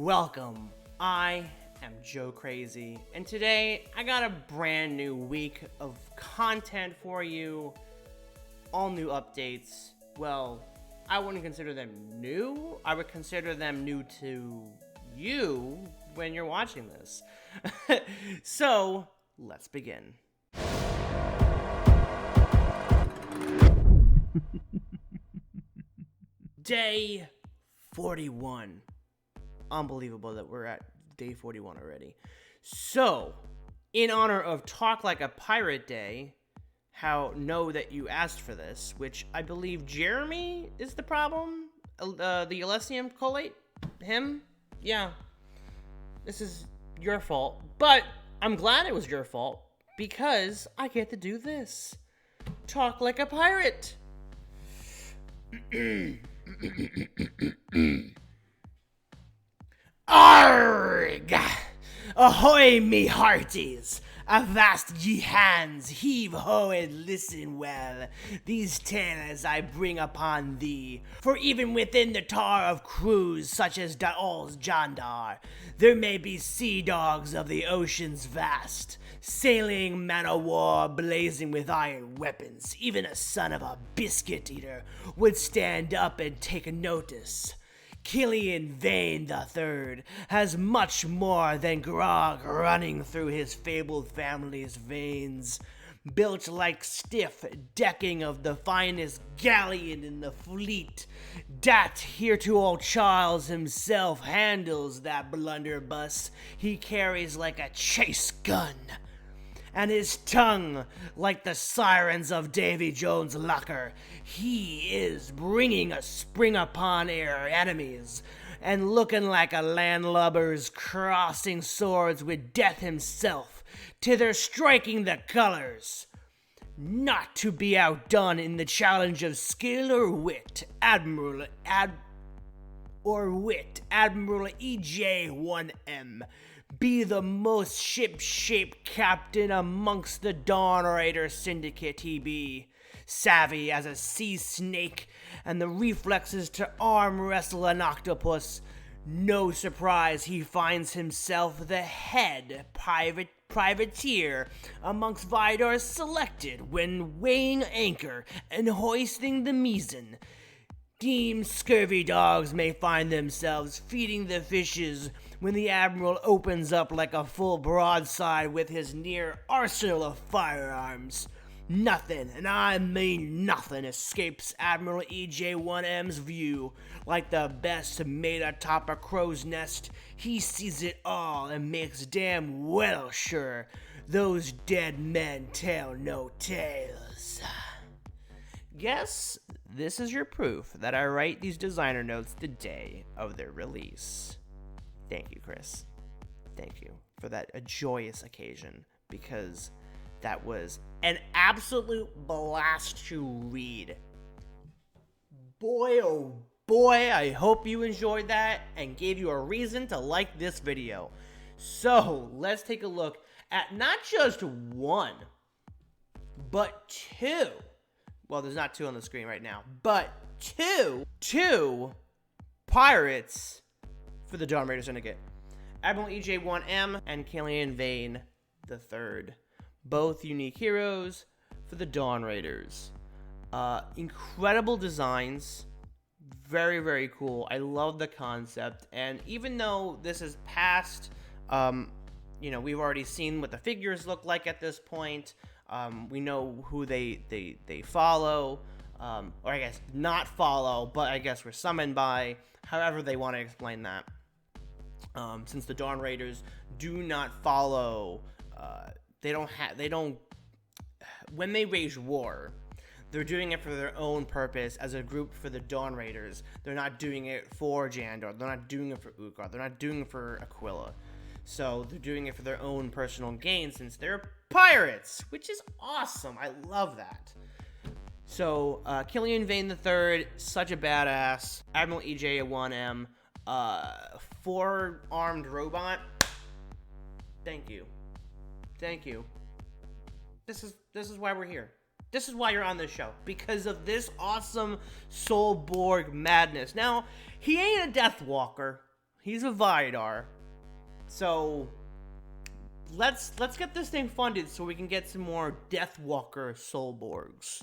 Welcome. I am Joe Crazy, and today I got a brand new week of content for you. All new updates. Well, I wouldn't consider them new. I would consider them new to you when you're watching this. So, let's begin. Day 41. Unbelievable that we're at day 41 already. So, in honor of Talk Like a Pirate Day, know that you asked for this, which I believe Jeremy is the problem? The Elysium collate? Him? Yeah. This is your fault. But I'm glad it was your fault, because I get to do this. Talk like a pirate. Arrgh! Ahoy, me hearties! Avast ye hands, heave ho and listen well. These tales I bring upon thee, for even within the tar of crews such as Da'al's Jandar, there may be sea dogs of the oceans vast, sailing man-o'-war blazing with iron weapons. Even a son of a biscuit eater would stand up and take notice. Killian Vane III has much more than grog running through his fabled family's veins. Built like stiff decking of the finest galleon in the fleet, dat here to old Charles himself handles that blunderbuss he carries like a chase gun. And his tongue, like the sirens of Davy Jones' Locker, he is bringing a spring upon our enemies, and looking like a landlubber's crossing swords with death himself, tither striking the colors. Not to be outdone in the challenge of skill or wit, Admiral EJ-1M, be the most ship-shape captain amongst the Dawn Raider Syndicate he be. Savvy as a sea snake, and the reflexes to arm wrestle an octopus. No surprise he finds himself the head privateer amongst Vidar's selected when weighing anchor and hoisting the mizzen. Deemed scurvy dogs may find themselves feeding the fishes when the Admiral opens up like a full broadside with his near arsenal of firearms. Nothing, and I mean nothing, escapes Admiral EJ-1M's view. Like the best mate atop a crow's nest, he sees it all and makes damn well sure those dead men tell no tales. Guess this is your proof that I write these designer notes the day of their release. Thank you, Chris. Thank you for that a joyous occasion, because that was an absolute blast to read. Boy, oh boy, I hope you enjoyed that and gave you a reason to like this video. So, let's take a look at not just one, but two. Well, there's not two on the screen right now, but two pirates for the Dawn Raider Syndicate. Admiral EJ-1M and Killian Vane III. Both unique heroes for the Dawn Raiders. Incredible designs. Very, very cool. I love the concept. And even though this is past, we've already seen what the figures look like at this point. We know who they follow. Or I guess not follow, but I guess we're summoned by. However they want to explain that. Since the Dawn Raiders do not follow, when they wage war, they're doing it for their own purpose as a group for the Dawn Raiders. They're not doing it for Jandar. They're not doing it for Uthgar. They're not doing it for Aquila. So they're doing it for their own personal gain since they're pirates, which is awesome. I love that. So, Killian Vane III, such a badass. Admiral EJ-1M, four-armed robot. Thank you. This is why we're here. This is why you're on this show, because of this awesome Soulborg madness. Now, he ain't a Deathwalker. He's a Vidar. So let's get this thing funded so we can get some more Deathwalker Soulborgs.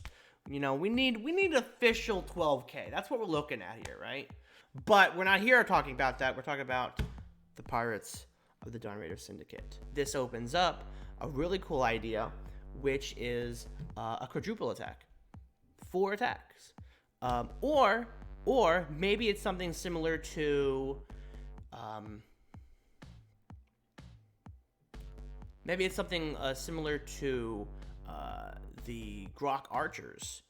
You know, we need official 12K. That's what we're looking at here, right? But we're not here talking about that. We're talking about the Pirates of the Dawn Raider Syndicate. This opens up a really cool idea, which is a quadruple attack. 4 attacks. Or maybe it's something similar to... maybe it's something similar to the Grok Archers.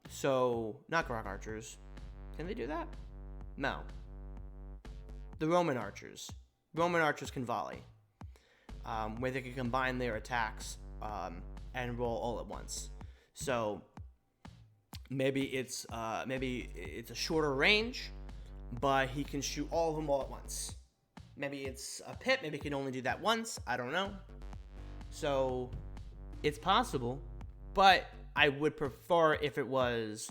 So, not Grok Archers. Can they do that? No. The Roman Archers. Roman Archers can volley. Where they can combine their attacks and roll all at once. So, maybe it's a shorter range, but he can shoot all of them all at once. Maybe it's a pit. Maybe he can only do that once. I don't know. So, it's possible, but I would prefer if it was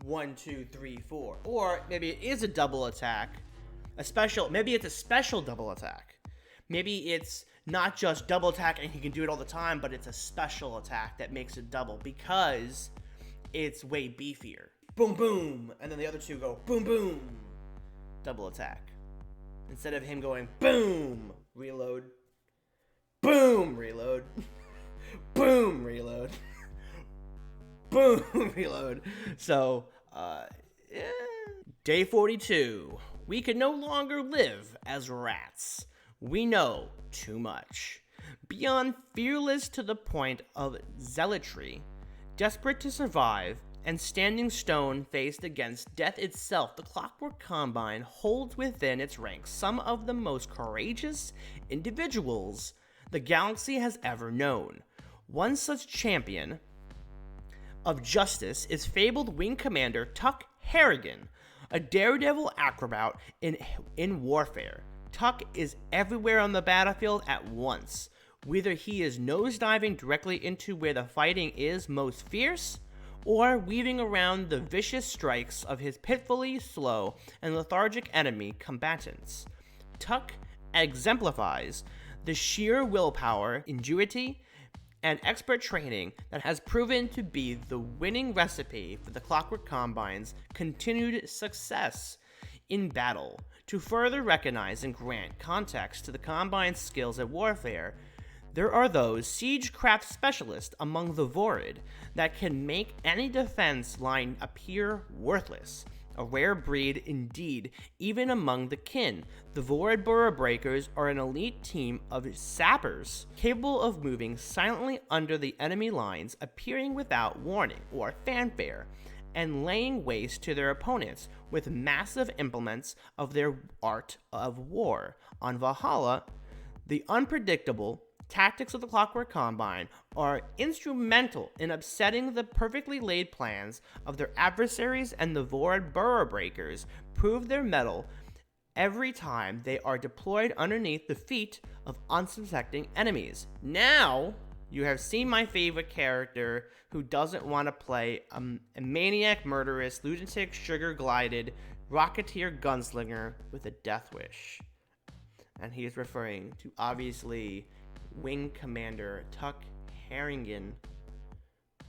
1, 2, 3, 4. Or maybe it is a double attack. Maybe it's a special double attack. Maybe it's not just double attack and he can do it all the time, but it's a special attack that makes it double because it's way beefier. Boom, boom. And then the other two go boom, boom. Double attack. Instead of him going boom, reload. Boom, reload. Boom, reload. Boom, reload. So, yeah. Day 42. We can no longer live as rats. We know too much. Beyond fearless to the point of zealotry, desperate to survive, and standing stone faced against death itself, the Clockwork Combine holds within its ranks some of the most courageous individuals the galaxy has ever known. One such champion of justice is fabled Wing Commander Tuck Harrigan, a daredevil acrobat in warfare. Tuck is everywhere on the battlefield at once. Whether he is nosediving directly into where the fighting is most fierce, or weaving around the vicious strikes of his pitifully slow and lethargic enemy combatants. Tuck exemplifies the sheer willpower, ingenuity, and expert training that has proven to be the winning recipe for the Clockwork Combine's continued success in battle. To further recognize and grant context to the Combine's skills at warfare, there are those siegecraft specialists among the Vorid that can make any defense line appear worthless. A rare breed indeed, even among the kin. The Vorid Burrow Breakers are an elite team of sappers capable of moving silently under the enemy lines, appearing without warning or fanfare, and laying waste to their opponents with massive implements of their art of war. On Valhalla, the unpredictable tactics of the Clockwork Combine are instrumental in upsetting the perfectly laid plans of their adversaries, and the Vorid Burrow Breakers prove their mettle every time they are deployed underneath the feet of unsuspecting enemies. Now, you have seen my favorite character who doesn't want to play a maniac, murderous, lunatic, sugar-glided, rocketeer gunslinger with a death wish. And he is referring to, obviously, Wing Commander Tuck Harrigan.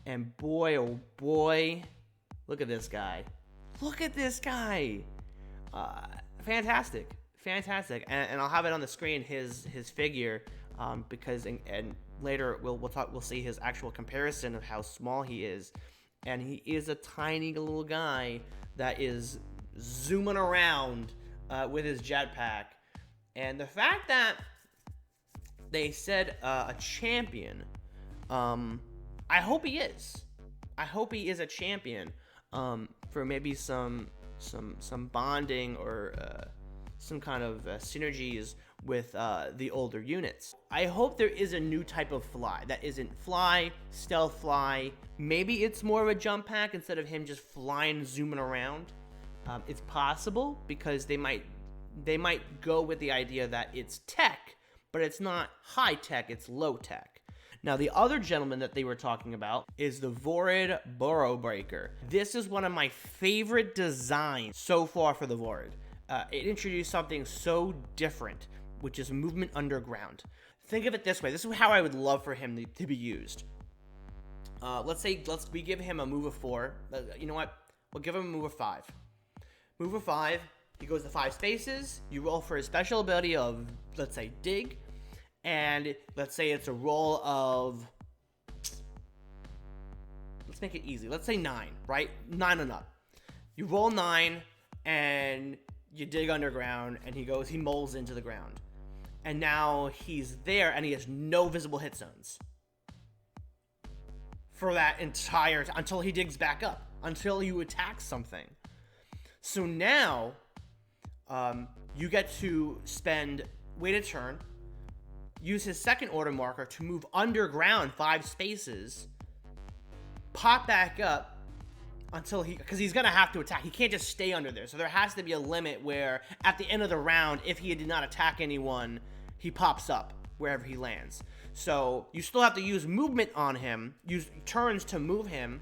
And boy, oh boy, look at this guy. Look at this guy. Fantastic. And I'll have it on the screen, his figure, because and later we'll see his actual comparison of how small he is. And he is a tiny little guy that is zooming around with his jetpack. And the fact that they said a champion, I hope he is. I hope he is a champion for maybe some bonding or some kind of synergies with the older units. I hope there is a new type of fly that isn't fly, stealth fly. Maybe it's more of a jump pack instead of him just flying, zooming around. It's possible because they might go with the idea that it's tech, but it's not high tech, it's low tech. Now, the other gentleman that they were talking about is the Vorid Burrow Breaker. This is one of my favorite designs so far for the Vorid. it introduced something so different, which is movement underground. Think of it this way. This is how I would love for him to be used. Let's we give him a move of 4. You know what? We'll give him a move of 5. Move of 5. He goes to 5 spaces. You roll for his special ability of, let's say, dig. And let's say it's a roll of, let's make it easy. Let's say 9, right? 9 and up. You roll 9 and you dig underground, and he moles into the ground. And now he's there and he has no visible hit zones for that entire until he digs back up, until you attack something. So now you get to wait a turn, use his second order marker to move underground 5 spaces, pop back up until because he's gonna have to attack. He can't just stay under there. So there has to be a limit where at the end of the round, if he did not attack anyone, he pops up wherever he lands. So you still have to use movement on him, use turns to move him,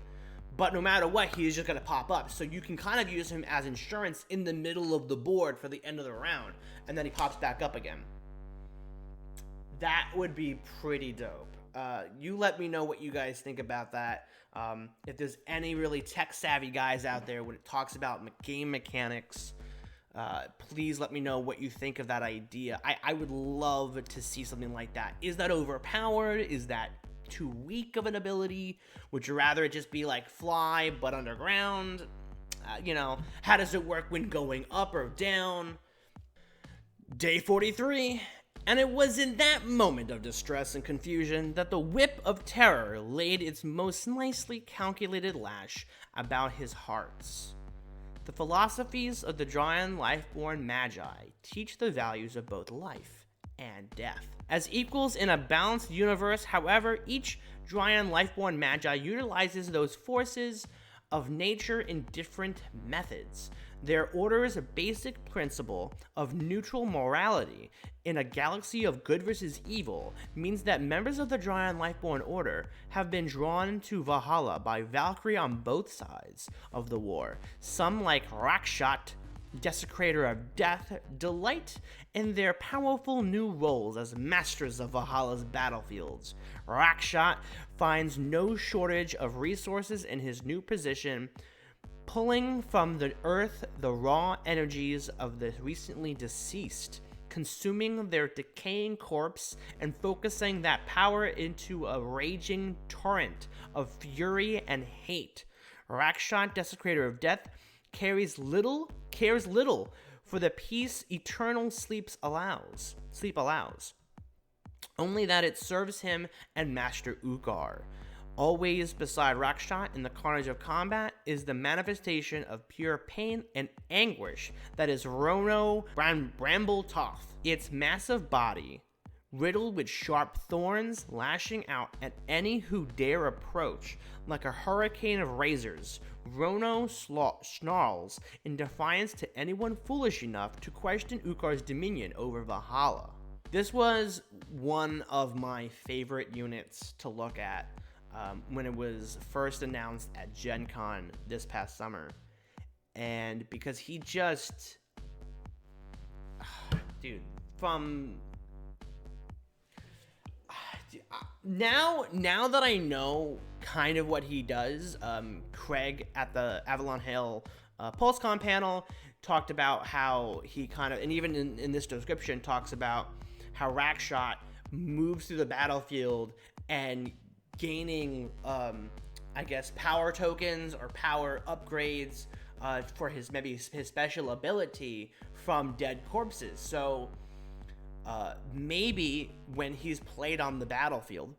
but no matter what, he is just going to pop up. So you can kind of use him as insurance in the middle of the board for the end of the round, and then he pops back up again. That would be pretty dope. You let me know what you guys think about that. If there's any really tech-savvy guys out there when it talks about game mechanics, please let me know what you think of that idea. I would love to see something like that. Is that overpowered? Is that too weak of an ability? Would you rather it just be like fly but underground? How does it work when going up or down? Day 43. And it was in that moment of distress and confusion that the whip of terror laid its most nicely calculated lash about his hearts. The philosophies of the Dryan Lifeborn Magi teach the values of both life and death. As equals in a balanced universe, however, each Dryan Lifeborn Magi utilizes those forces of nature in different methods. Their order's basic principle of neutral morality in a galaxy of good versus evil means that members of the Dryan Lifeborn Order have been drawn to Valhalla by Valkyrie on both sides of the war. Some, like Rakshot, Desecrator of Death, delight in their powerful new roles as masters of Valhalla's battlefields. Rakshot finds no shortage of resources in his new position, pulling from the earth the raw energies of the recently deceased, consuming their decaying corpse and focusing that power into a raging torrent of fury and hate. Rakshot, Desecrator of Death, cares little for the peace eternal sleep allows, only that it serves him and Master Ugar. Always beside Rakshot in the carnage of combat is the manifestation of pure pain and anguish that is Rono Bramble Toth. Its massive body, riddled with sharp thorns, lashing out at any who dare approach. Like a hurricane of razors, Rono snarls in defiance to anyone foolish enough to question Ugar's dominion over Valhalla. This was one of my favorite units to look at when it was first announced at Gen Con this past summer. And because he just... dude, from... Now that I know kind of what he does, Craig at the Avalon Hill PulseCon panel talked about how he kind of, and even in this description, talks about how Rakshot moves through the battlefield and gaining, power tokens or power upgrades for his special ability from dead corpses. So maybe when he's played on the battlefield,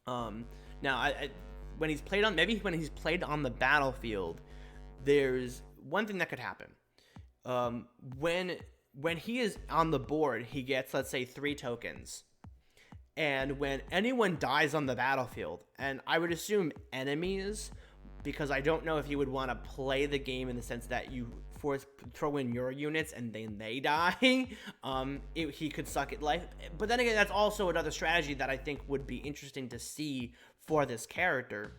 when he's played on the battlefield, there's one thing that could happen. When he is on the board, he gets, let's say, 3 tokens. And when anyone dies on the battlefield, and I would assume enemies, because I don't know if you would want to play the game in the sense that you throw in your units and then they die, he could suck at life. But then again, that's also another strategy that I think would be interesting to see for this character.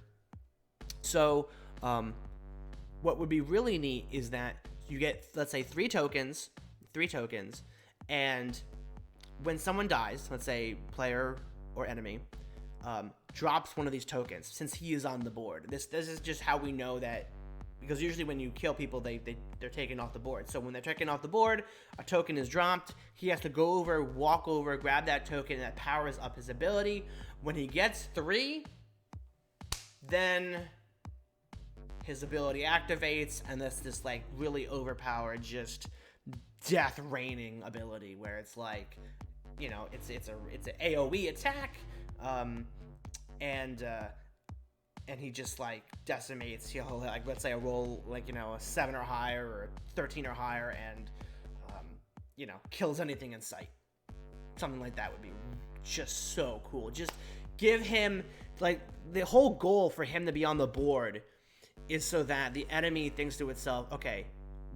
So what would be really neat is that you get, let's say, three tokens, and when someone dies, let's say player or enemy, drops one of these tokens since he is on the board. This is just how we know that, because usually when you kill people, they're taken off the board. So when they're taken off the board, a token is dropped. He has to go over, walk over, grab that token, and that powers up his ability. When he gets 3, then his ability activates, and that's this like really overpowered, just death raining ability where it's like, you know, it's an AOE attack, and he just like decimates, you know, like let's say a roll like, you know, a 7 or higher or 13 or higher, and you know, kills anything in sight. Something like that would be just so cool. Just give him, like, the whole goal for him to be on the board is so that the enemy thinks to itself, okay,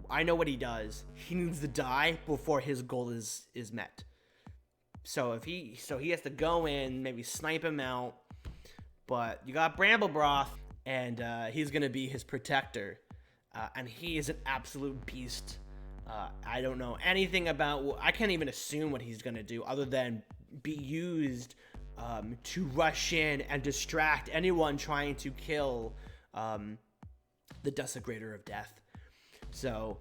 I know what he does. He needs to die before his goal is met. So he has to go in, maybe snipe him out. But you got Bramble Broth, and he's gonna be his protector, and he is an absolute beast. I don't know anything about. I can't even assume what he's gonna do, other than be used to rush in and distract anyone trying to kill the Desecrator of Death. So,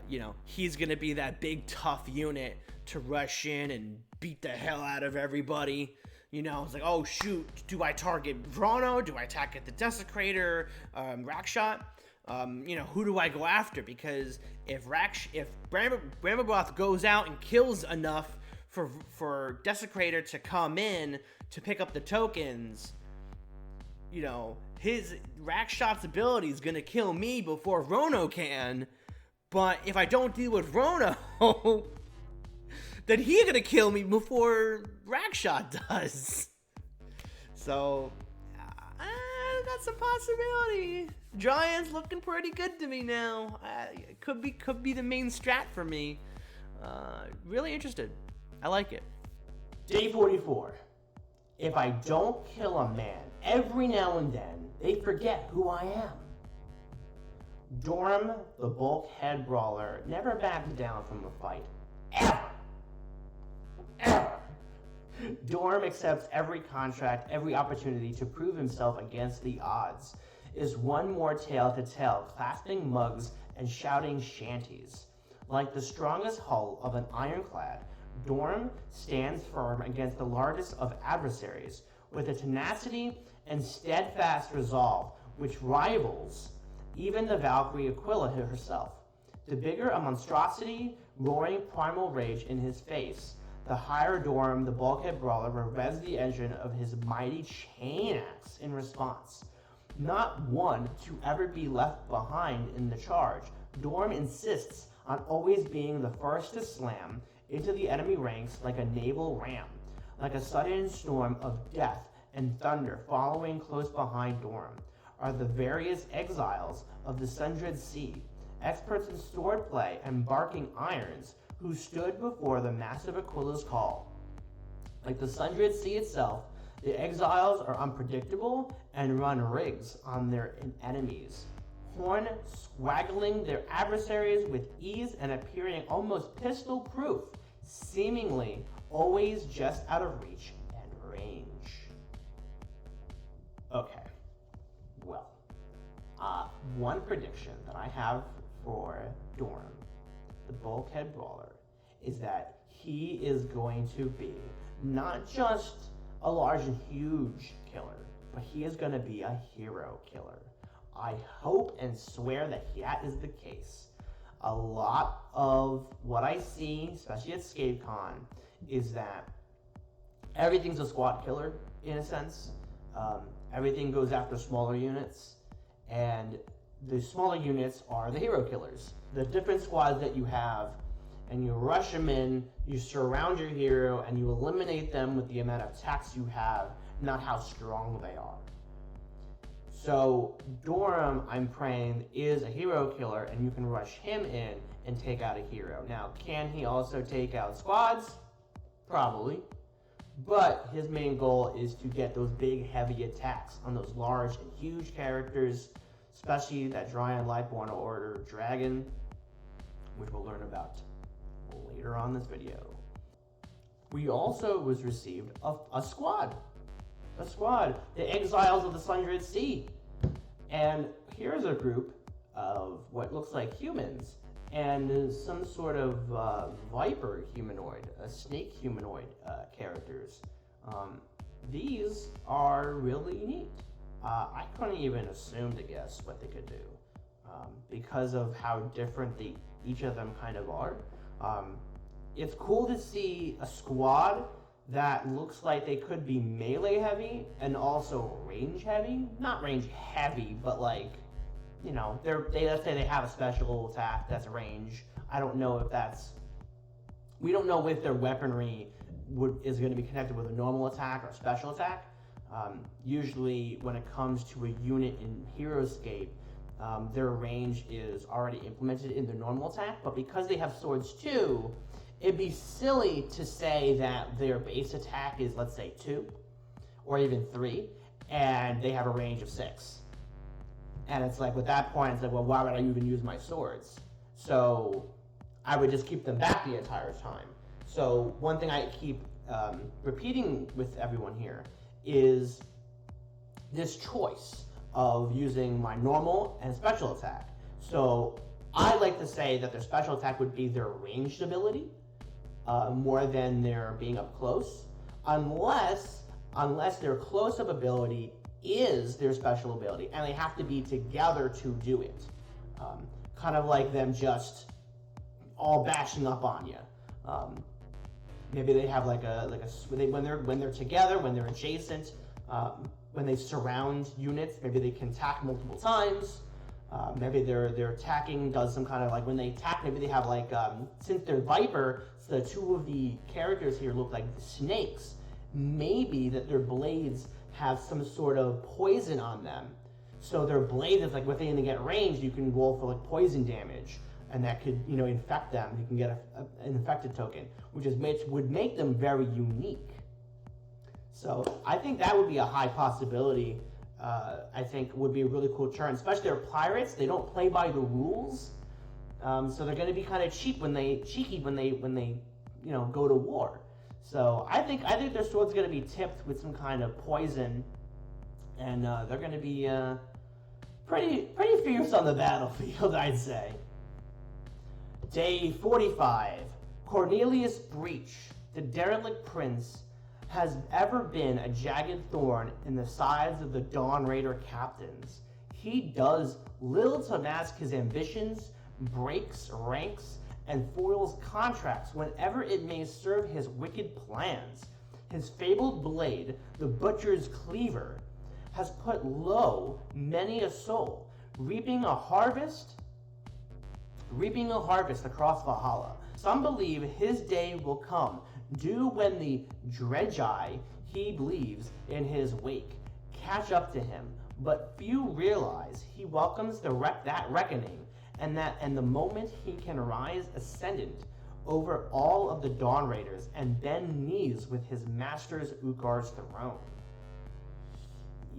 you know, he's gonna be that big tough unit to rush in and beat the hell out of everybody. You know, it's like, oh shoot, do I target Vrono? Do I attack the Desecrator, Rakshot? You know, who do I go after? Because if Bramblebroth goes out and kills enough for Desecrator to come in to pick up the tokens, you know, his Rakshot's ability is gonna kill me before Vrono can. But if I don't deal with Vrono, then he's gonna kill me before Rakshot does. So, that's a possibility. Giant's looking pretty good to me now. It could be the main strat for me. Really interested. I like it. Day 44. If I don't kill a man, every now and then, they forget who I am. Dorm, the bulkhead brawler, never backs down from a fight. Ever. Dorm accepts every contract, every opportunity to prove himself against the odds. Is one more tale to tell, clasping mugs and shouting shanties. Like the strongest hull of an ironclad, Dorm stands firm against the largest of adversaries, with a tenacity and steadfast resolve which rivals even the Valkyrie Aquila herself. The bigger a monstrosity, roaring primal rage in his face, the higher Dorm, the bulkhead brawler, revs the engine of his mighty chain axe in response. Not one to ever be left behind in the charge, Dorm insists on always being the first to slam into the enemy ranks like a naval ram, like a sudden storm of death and thunder following close behind Dorm are the various exiles of the Sundred Sea, experts in swordplay and barking irons, who stood before the massive Aquila's call. Like the Sundred Sea itself, the exiles are unpredictable and run rigs on their enemies, horn swaggling their adversaries with ease and appearing almost pistol-proof, seemingly always just out of reach and range. Okay, well, one prediction that I have for Dorm, the bulkhead brawler, is that he is going to be not just a large and huge killer, but he is going to be a hero killer. I hope and swear that that is the case. A lot of what I see, especially at ScapeCon, is that everything's a squad killer in a sense. Everything goes after smaller units, and the smaller units are the hero killers. The different squads that you have, and you rush them in, you surround your hero, and you eliminate them with the amount of attacks you have, not how strong they are. So Dorm, I'm praying, is a hero killer, and you can rush him in and take out a hero. Now, can he also take out squads? Probably. But his main goal is to get those big, heavy attacks on those large and huge characters, especially that Dryan Lightborn Order Dragon. which we'll learn about later on this video. We also was received a squad, the Exiles of the Sundred Sea. And here's a group of what looks like humans and some sort of viper humanoid, snake humanoid characters. These are really neat. I couldn't even assume to guess what they could do because of how different each of them kind of are. It's cool to see a squad that looks like they could be melee heavy and also range heavy. Not range heavy, but like, you know, let's say they have a special attack that's range. I don't know if we don't know if their weaponry is going to be connected with a normal attack or a special attack. Usually when it comes to a unit in HeroScape, their range is already implemented in their normal attack, but because they have swords too, it'd be silly to say that their base attack is, let's say, 2 or even 3, and they have a range of 6. And it's like, with that point, it's like, well, why would I even use my swords? So I would just keep them back the entire time. So one thing I keep repeating with everyone here is this choice of using my normal and special attack. So I like to say that their special attack would be their ranged ability more than their being up close, unless their close-up ability is their special ability, and they have to be together to do it. Kind of like them just all bashing up on you. Maybe they have when they're together, when they're adjacent, when they surround units, maybe they can attack multiple times. Maybe their attacking does some kind of, like, when they attack, maybe they have like, since they're viper, so the two of the characters here look like snakes. Maybe that their blades have some sort of poison on them. So their blade is like, within they get range, you can roll for like poison damage, and that could, you know, infect them. You can get an infected token, which would make them very unique. So I think that would be a high possibility. I think would be a really cool turn, especially they're pirates. They don't play by the rules, so they're going to be kind of cheeky when they you know, go to war. So I think their sword's going to be tipped with some kind of poison, and they're going to be pretty fierce on the battlefield, I'd say. Day 45. Cornelius Breach, the derelict prince, has ever been a jagged thorn in the sides of the Dawn Raider captains. He does little to mask his ambitions, breaks ranks, and foils contracts whenever it may serve his wicked plans. His fabled blade, the Butcher's Cleaver, has put low many a soul, reaping a harvest across Valhalla. Some believe his day will come, due when the Dredgei he believes in his wake catch up to him, but few realize he welcomes that reckoning, and the moment he can rise ascendant over all of the Dawn Raiders and bend knees with his master's Ugar's throne.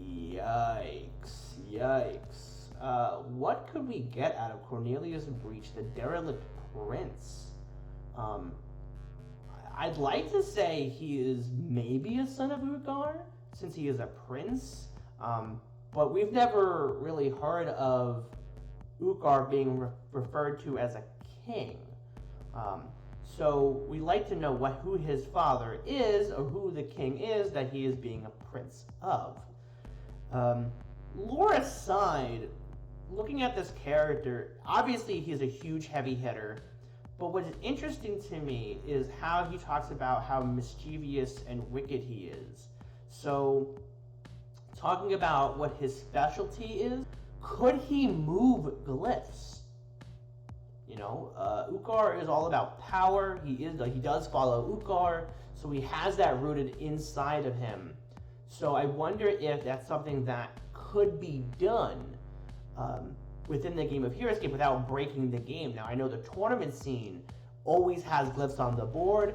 Yikes. What could we get out of Cornelius Breach, the derelict prince? I'd like to say he is maybe a son of Ugar, since he is a prince, but we've never really heard of Ugar being referred to as a king. So we like to know who his father is, or who the king is that he is being a prince of. Lore aside, looking at this character, obviously he's a huge heavy hitter, but what is interesting to me is how he talks about how mischievous and wicked he is. So, talking about what his specialty is, could he move glyphs? You know, Ugar is all about power. He does follow Ugar, so he has that rooted inside of him. So I wonder if that's something that could be done within the game of HeroScape without breaking the game. Now, I know the tournament scene always has glyphs on the board.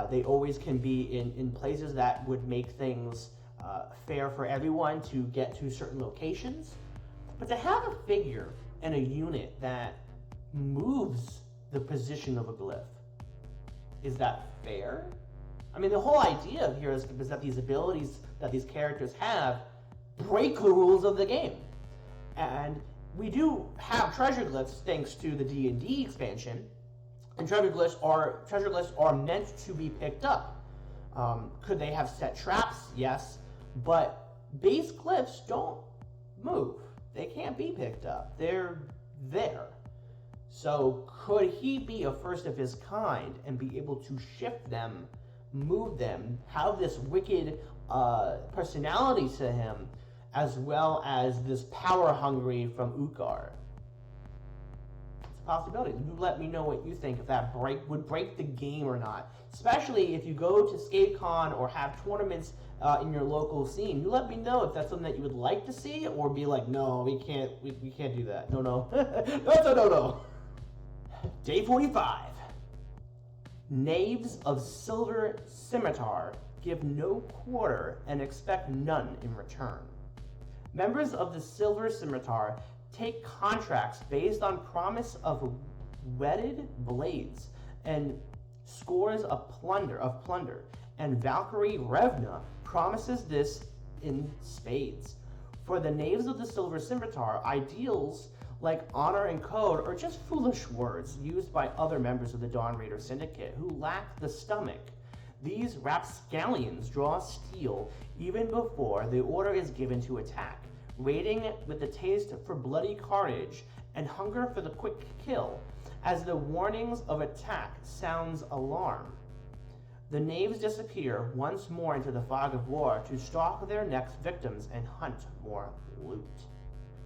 They always can be in places that would make things fair for everyone to get to certain locations. But to have a figure and a unit that moves the position of a glyph. Is that fair? I mean, the whole idea of HeroScape is that these abilities that these characters have break the rules of the game. And we do have treasure glyphs thanks to the D&D expansion, and treasure glyphs are meant to be picked up. Could they have set traps? Yes, but base glyphs don't move. They can't be picked up. They're there. So could he be a first of his kind and be able to shift them, move them, have this wicked personality to him, as well as this power hungry from Ukar? It's a possibility. You let me know what you think, if that would break the game or not. Especially if you go to ScapeCon or have tournaments in your local scene. You let me know if that's something that you would like to see, or be like, no, we can't do that. No. That's a no. Day 45. Knaves of Silver Scimitar give no quarter and expect none in return. Members of the Silver Scimitar take contracts based on promise of whetted blades and scores of plunder, and Valkyrie Revna promises this in spades. For the Knaves of the Silver Scimitar, ideals like honor and code are just foolish words used by other members of the Dawn Raider Syndicate who lack the stomach. These rapscallions draw steel even before the order is given to attack, raiding with the taste for bloody carnage and hunger for the quick kill. As the warnings of attack sounds alarm, the knaves disappear once more into the fog of war to stalk their next victims and hunt more loot.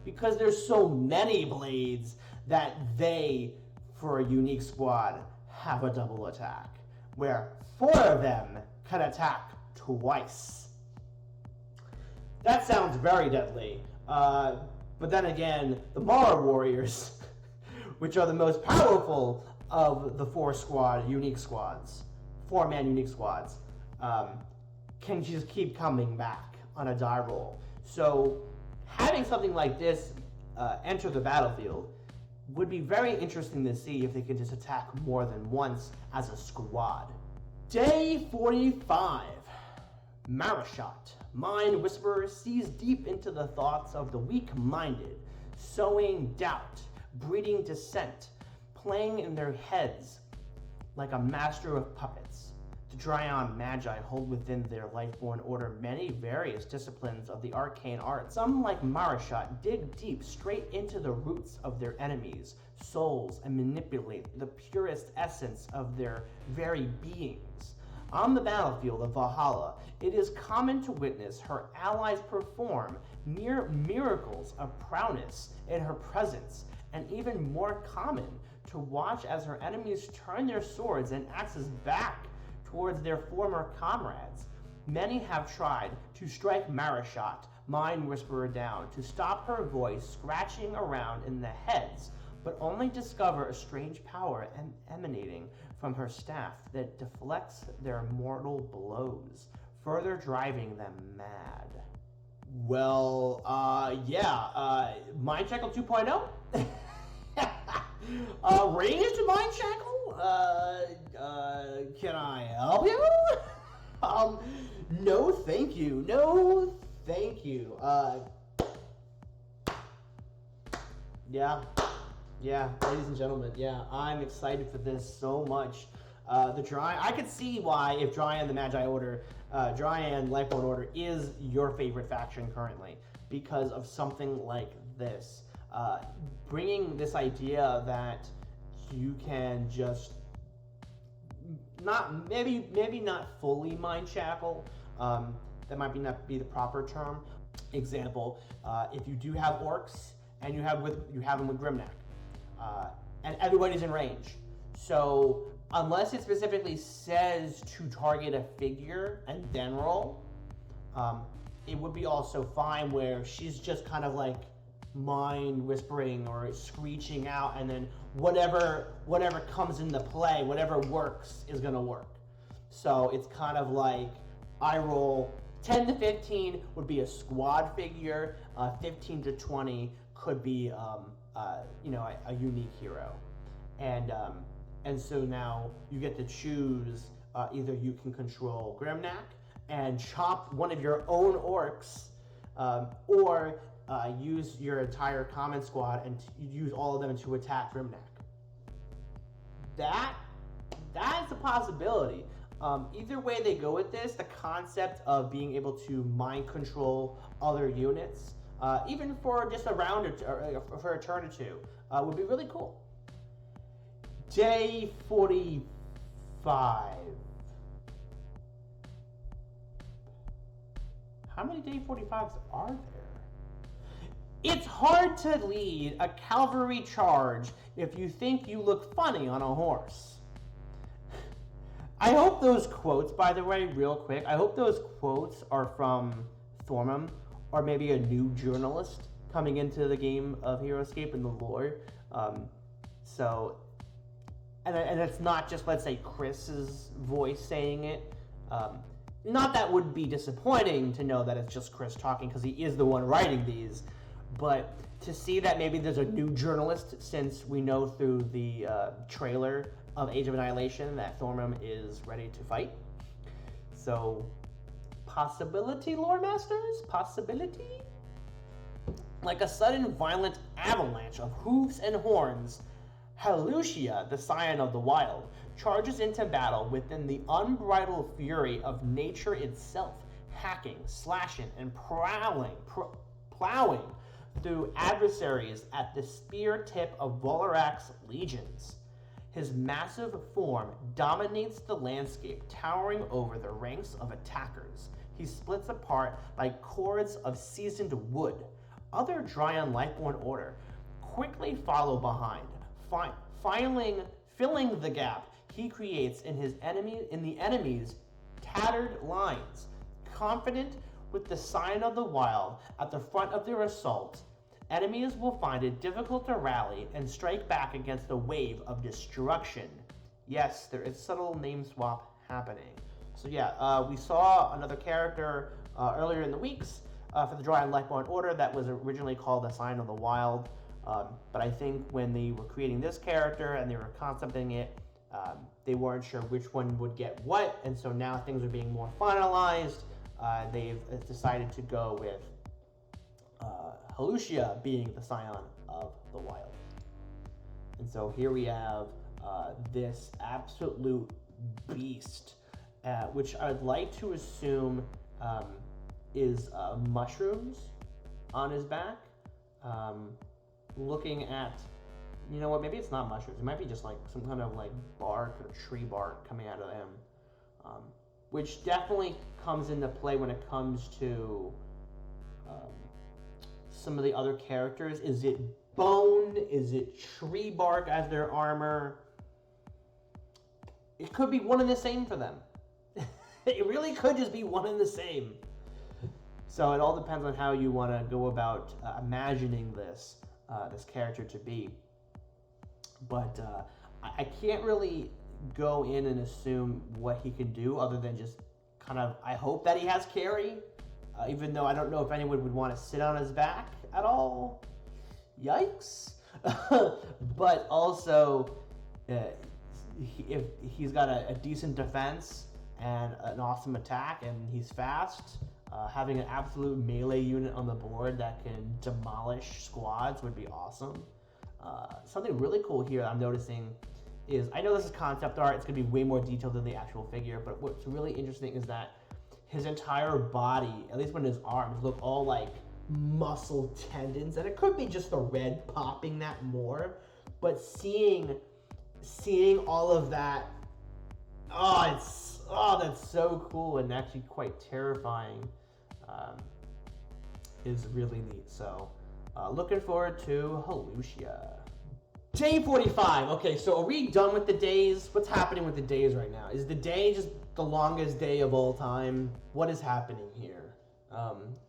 Because there's so many blades that they, for a unique squad, have a double attack, where 4 of them can attack twice. That sounds very deadly, but then again, the Mara Warriors, which are the most powerful of the 4-man unique squads, can just keep coming back on a die roll. So having something like this enter the battlefield would be very interesting to see if they could just attack more than once as a squad. Day 45. Marashot, Mind Whisperer, sees deep into the thoughts of the weak-minded, sowing doubt, breeding dissent, playing in their heads like a master of puppets. The Dryon Magi hold within their life-born order many various disciplines of the arcane arts. Some, like Marashot, dig deep straight into the roots of their enemies' souls and manipulate the purest essence of their very beings. On the battlefield of Valhalla, it is common to witness her allies perform mere miracles of prowess in her presence, and even more common to watch as her enemies turn their swords and axes back towards their former comrades. Many have tried to strike Marashot, Mind Whisperer, down, to stop her voice scratching around in the heads, but only discover a strange power emanating from her staff that deflects their mortal blows, further driving them mad. Well, Mind Shackle 2.0? Raised Mind Shackle? Can I help you? No thank you. No thank you. Yeah, ladies and gentlemen, I'm excited for this so much. I could see why, if Dryon the Magi Order, Dryon Lifeborn Order is your favorite faction currently, because of something like this. Bringing this idea that you can just maybe not fully mind shackle. That might not be the proper term. Example: if you do have orcs and you have them with Grimnack, and everybody's in range, so unless it specifically says to target a figure and then roll, it would be also fine where she's just kind of like mind whispering or screeching out, and then whatever comes into play, whatever works is gonna work. So it's kind of like I roll 10 to 15 would be a squad figure, 15 to 20 could be a unique hero, and And so now you get to choose either you can control Grimnack and chop one of your own orcs, or use your entire common squad and use all of them to attack Grimnack. That's a possibility. Either way they go with this, the concept of being able to mind control other units, even for just a round or for a turn or two, would be really cool. Day 45. How many day 45s are there? It's hard to lead a cavalry charge if you think you look funny on a horse. I hope those quotes, by the way, real quick, I hope those quotes are from Thormund, or maybe a new journalist coming into the game of HeroScape and the lore. And it's not just, let's say, Chris's voice saying it. Not that would be disappointing to know that it's just Chris talking, because he is the one writing these, but to see that maybe there's a new journalist, since we know through the trailer of Age of Annihilation that Thormund is ready to fight. So, possibility, Lore Masters? Possibility? Like a sudden violent avalanche of hooves and horns, HeroScape, the Scion of the Wild, charges into battle within the unbridled fury of nature itself, hacking, slashing, and plowing through adversaries at the spear tip of Valorak's legions. His massive form dominates the landscape, towering over the ranks of attackers. He splits apart like cords of seasoned wood. Other Dryan Lightborn Order quickly follow behind, filling the gap he creates in the enemy's tattered lines. Confident with the Scion of the Wild at the front of their assault, enemies will find it difficult to rally and strike back against the wave of destruction. Yes, there is subtle name swap happening. So yeah, we saw another character earlier in the weeks for the Dryan Lightborn Order that was originally called the Scion of the Wild. But I think when they were creating this character and they were concepting it, they weren't sure which one would get what, and so now things are being more finalized. They've decided to go with HeroScape being the Scion of the Wild. And so here we have this absolute beast, which I'd like to assume is mushrooms on his back. Looking at, you know what, maybe it's not mushrooms. It might be just like some kind of like bark or tree bark coming out of him, which definitely comes into play when it comes to some of the other characters. Is it bone? Is it tree bark as their armor? It could be one and the same for them. It really could just be one and the same. So it all depends on how you want to go about imagining this character to be. But I can't really go in and assume what he can do other than just kind of, I hope that he has carry, even though I don't know if anyone would want to sit on his back at all. Yikes. But also, if he's got a decent defense and an awesome attack and he's fast, having an absolute melee unit on the board that can demolish squads would be awesome. Something really cool here I'm noticing is, I know this is concept art, it's going to be way more detailed than the actual figure, but what's really interesting is that his entire body, at least when his arms, look all like muscle tendons, and it could be just the red popping that more, but seeing all of that, that's so cool and actually quite terrifying, is really neat. So looking forward to HeroScape. Day 45. Okay, so are we done with the days? What's happening with the days right now? Is the day just the longest day of all time? What is happening here?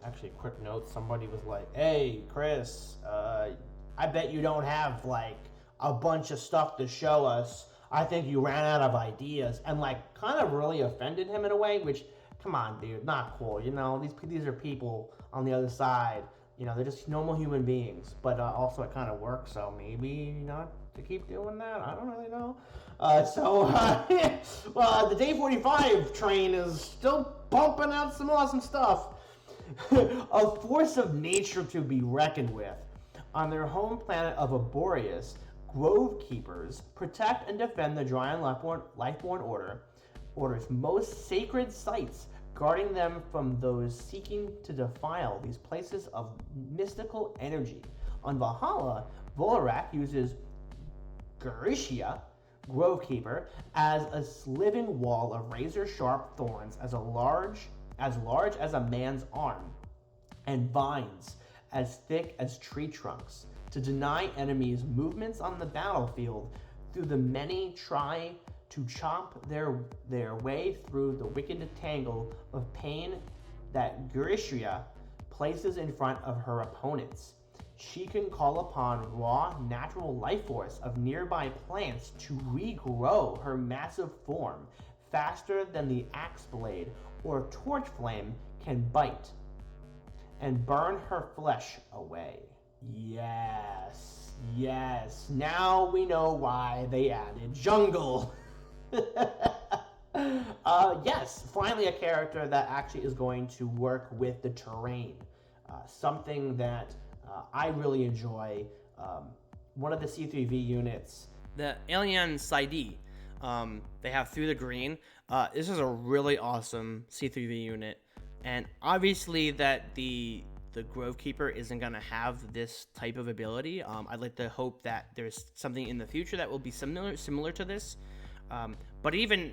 Actually, quick note, somebody was like, hey, Chris, I bet you don't have, like, a bunch of stuff to show us. I think you ran out of ideas. And, like, kind of really offended him in a way, which, come on, dude, not cool. You know, these are people on the other side. You know, they're just normal human beings. But also it kind of works, so maybe not to keep doing that? I don't really know. Well, the Day 45 train is still pumping out some awesome stuff. A force of nature to be reckoned with. On their home planet of Aborius, Grove Keepers protect and defend the Dryan Lifeborn Order's most sacred sites, guarding them from those seeking to defile these places of mystical energy. On Valhalla, Volorak uses Garishia, Grovekeeper, as a living wall of razor-sharp thorns as large as a man's arm, and vines as thick as tree trunks, to deny enemies movements on the battlefield through the many try to chop their way through the wicked tangle of pain that Garishia places in front of her opponents. She can call upon raw natural life force of nearby plants to regrow her massive form faster than the axe blade or torch flame can bite and burn her flesh away. Yes, now we know why they added jungle. Yes, finally a character that actually is going to work with the terrain. Something that I really enjoy. One of the C3V units. The Alien Saidi, they have Through the Green. This is a really awesome C3V unit. And obviously that the Grove Keeper isn't going to have this type of ability. I'd like to hope that there's something in the future that will be similar to this. But even,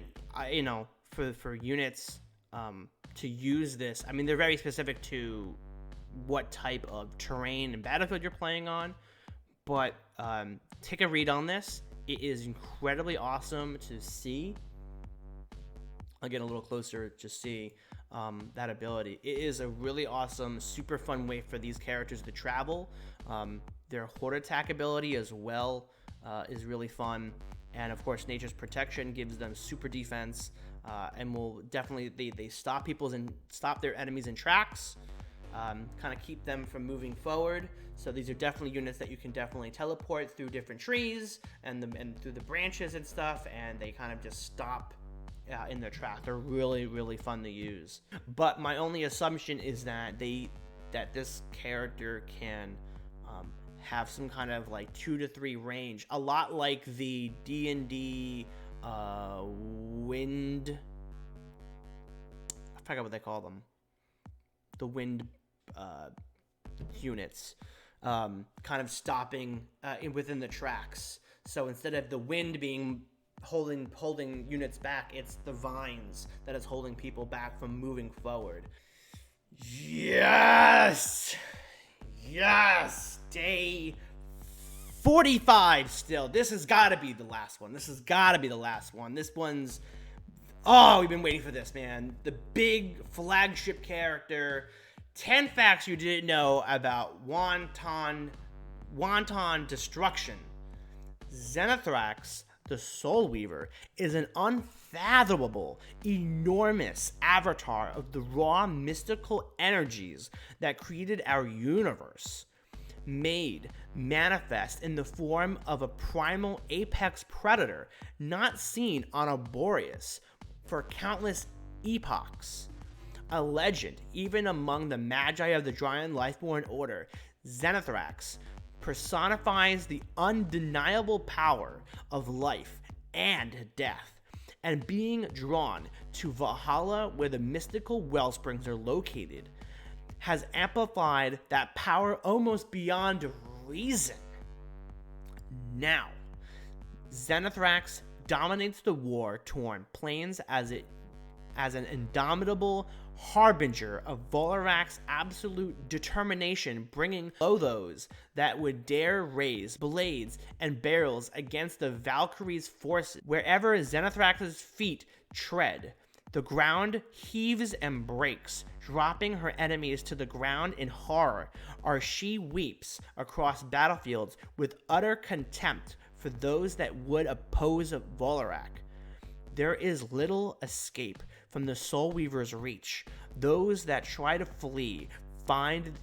for units to use this, I mean, they're very specific to what type of terrain and battlefield you're playing on. But take a read on this. It is incredibly awesome to see. I'll get a little closer to see that ability. It is a really awesome, super fun way for these characters to travel. Their horde attack ability as well is really fun. And of course, Nature's Protection gives them super defense, and will definitely they stop their enemies in tracks, kind of keep them from moving forward. So these are definitely units that you can definitely teleport through different trees and through the branches and stuff, and they kind of just stop in their track. They're really, really fun to use. But my only assumption is that this character can have some kind of like 2 to 3 range, a lot like the D&D wind. I forgot what they call them. The wind units, kind of stopping within the tracks. So instead of the wind being holding units back, it's the vines that is holding people back from moving forward. Yes, Day 45 still. This has got to be the last one. This one's, we've been waiting for this, man. The big flagship character. 10 facts you didn't know about Wanton Destruction. Xenothrax, the Soul Weaver, is an unfathomable, enormous avatar of the raw mystical energies that created our universe. Made manifest in the form of a primal apex predator not seen on Aborius for countless epochs. A legend, even among the Magi of the Dryan Lifeborn Order, Xenothrax personifies the undeniable power of life and death, and being drawn to Valhalla, where the mystical wellsprings are located, has amplified that power almost beyond reason. Now, Xenothrax dominates the war-torn plains as an indomitable harbinger of Volorak's absolute determination, bringing low those that would dare raise blades and barrels against the Valkyrie's forces. Wherever Xenothrax's feet tread, the ground heaves and breaks, dropping her enemies to the ground in horror, or she weeps across battlefields with utter contempt for those that would oppose Volorak. There is little escape from the Soul Weaver's reach. Those that try to flee find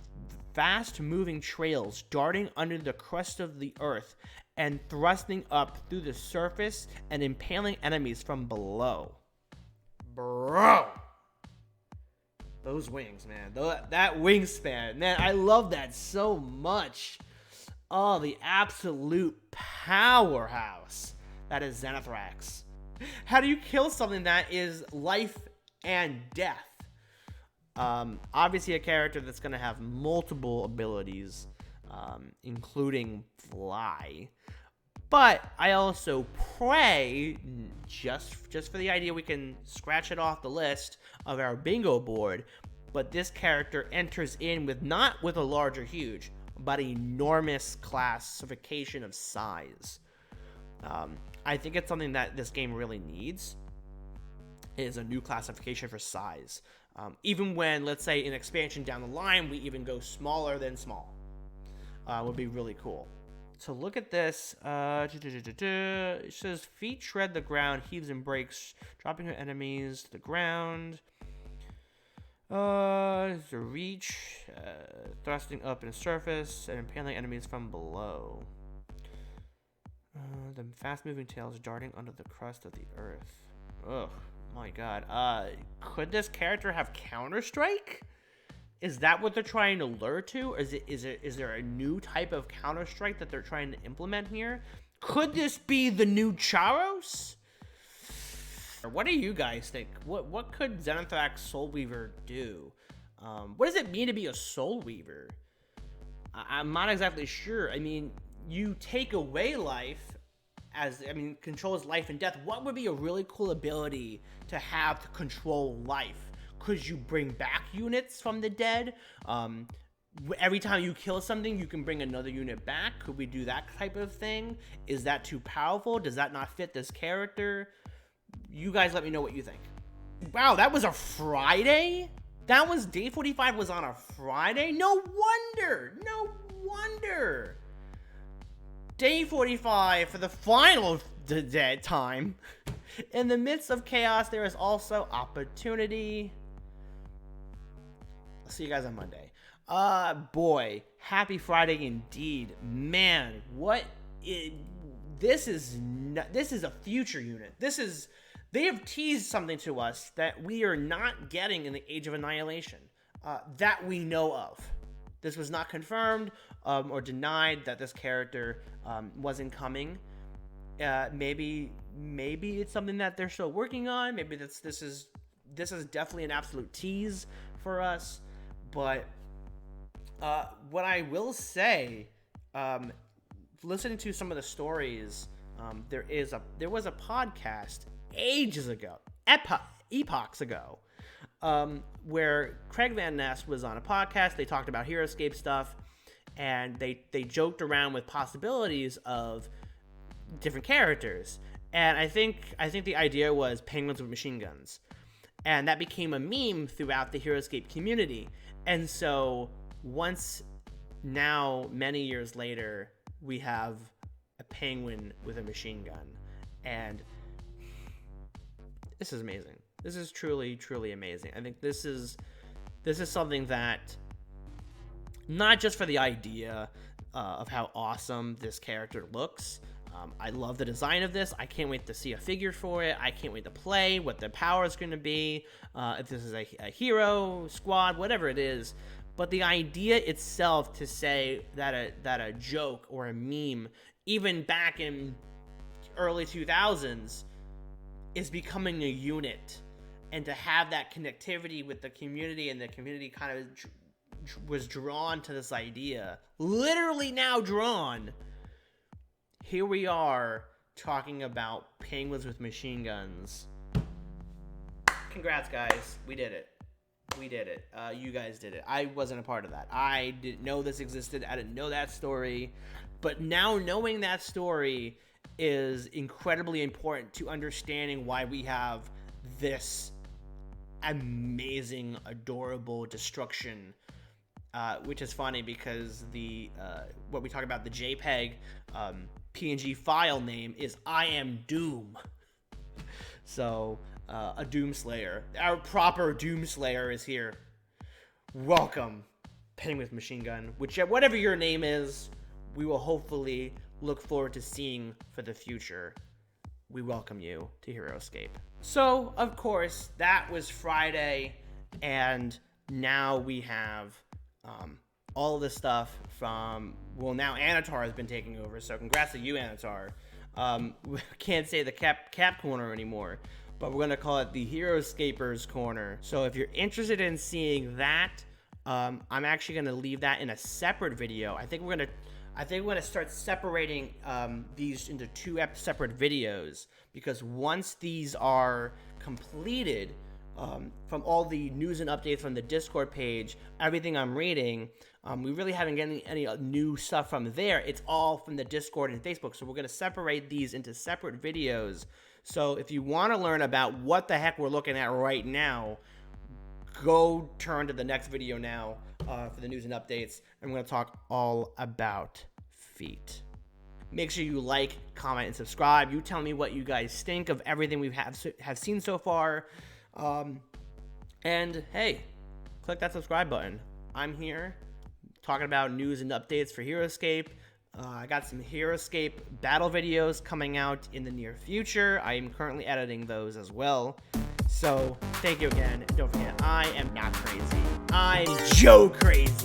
fast-moving trails darting under the crust of the earth and thrusting up through the surface and impaling enemies from below. Bro! Those wings, man. That wingspan. Man, I love that so much. Oh, the absolute powerhouse that is Xenothrax. How do you kill something that is life and death? Obviously a character that's going to have multiple abilities, including fly. But I also pray, just for the idea we can scratch it off the list of our bingo board, but this character enters in not with a large or huge, but enormous classification of size. I think it's something that this game really needs, is a new classification for size. Even when, let's say, in expansion down the line, we even go smaller than small. Would be really cool. So look at this. It says feet shred the ground, heaves and breaks, dropping her enemies to the ground. The reach, thrusting up in the surface and impaling enemies from below. The fast-moving tails darting under the crust of the earth. Ugh, my god. Could this character have Counter-Strike? Is that what they're trying to lure to? Or is there a new type of Counter-Strike that they're trying to implement here? Could this be the new Charos? What do you guys think? What could Xenothrax Soul Weaver do? What does it mean to be a Soul Weaver? I'm not exactly sure. I mean, you take away life, controls life and death. What would be a really cool ability to have to control life? Could you bring back units from the dead? Every time you kill something, you can bring another unit back. Could we do that type of thing? Is that too powerful? Does that not fit this character? You guys let me know what you think. Wow, that was a Friday? Day 45 was on a Friday? No wonder. Day 45 for the final dead time. In the midst of chaos, there is also opportunity. I'll see you guys on Monday. Boy, happy Friday indeed. Man, this is a future unit. They have teased something to us that we are not getting in the Age of Annihilation, that we know of. This was not confirmed or denied that this character wasn't coming. Maybe it's something that they're still working on. Maybe this is definitely an absolute tease for us. But what I will say, listening to some of the stories, there was a podcast ages ago, epochs ago, where Craig Van Ness was on a podcast. They talked about HeroScape stuff, and they joked around with possibilities of different characters. And I think the idea was penguins with machine guns, and that became a meme throughout the HeroScape community. And so many years later, we have a penguin with a machine gun, and this is amazing. This is truly, truly amazing. I think this is something that, not just for the idea of how awesome this character looks. I love the design of this. I can't wait to see a figure for it. I can't wait to play what the power is going to be. If this is a hero, squad, whatever it is. But the idea itself, to say that a joke or a meme, even back in early 2000s, is becoming a unit, and to have that connectivity with the community, and the community kind of was drawn to this idea, literally now drawn. Here we are talking about penguins with machine guns. Congrats, guys. We did it. You guys did it. I wasn't a part of that. I didn't know this existed. I didn't know that story. But now knowing that story is incredibly important to understanding why we have this amazing, adorable destruction. Which is funny because what we talk about, the JPEG PNG file name is I Am Doom. So, a Doomslayer. Our proper Doomslayer is here. Welcome, Penguin with Machine Gun. Whatever your name is, we will hopefully look forward to seeing for the future, we welcome you to HeroScape. So, of course, that was Friday, and now we have all of the stuff from, well, now Anatar has been taking over, so congrats to you, Anatar. We can't say the Cap Corner anymore, but we're going to call it the HeroScapers Corner. So if you're interested in seeing that, I'm actually going to leave that in a separate video. I think we're going to start separating these into two separate videos, because once these are completed, from all the news and updates from the Discord page, everything I'm reading, we really haven't gotten any new stuff from there. It's all from the Discord and Facebook. So we're going to separate these into separate videos. So if you want to learn about what the heck we're looking at right now, go turn to the next video now for the news and updates. And we're going to talk all about feet. Make sure you like, comment, and subscribe. You tell me what you guys think of everything we have seen so far. And hey, click that subscribe button. I'm here talking about news and updates for HeroScape. I got some HeroScape battle videos coming out in the near future. I am currently editing those as well. So thank you again. And don't forget, I am not crazy. I'm Joe Crazy.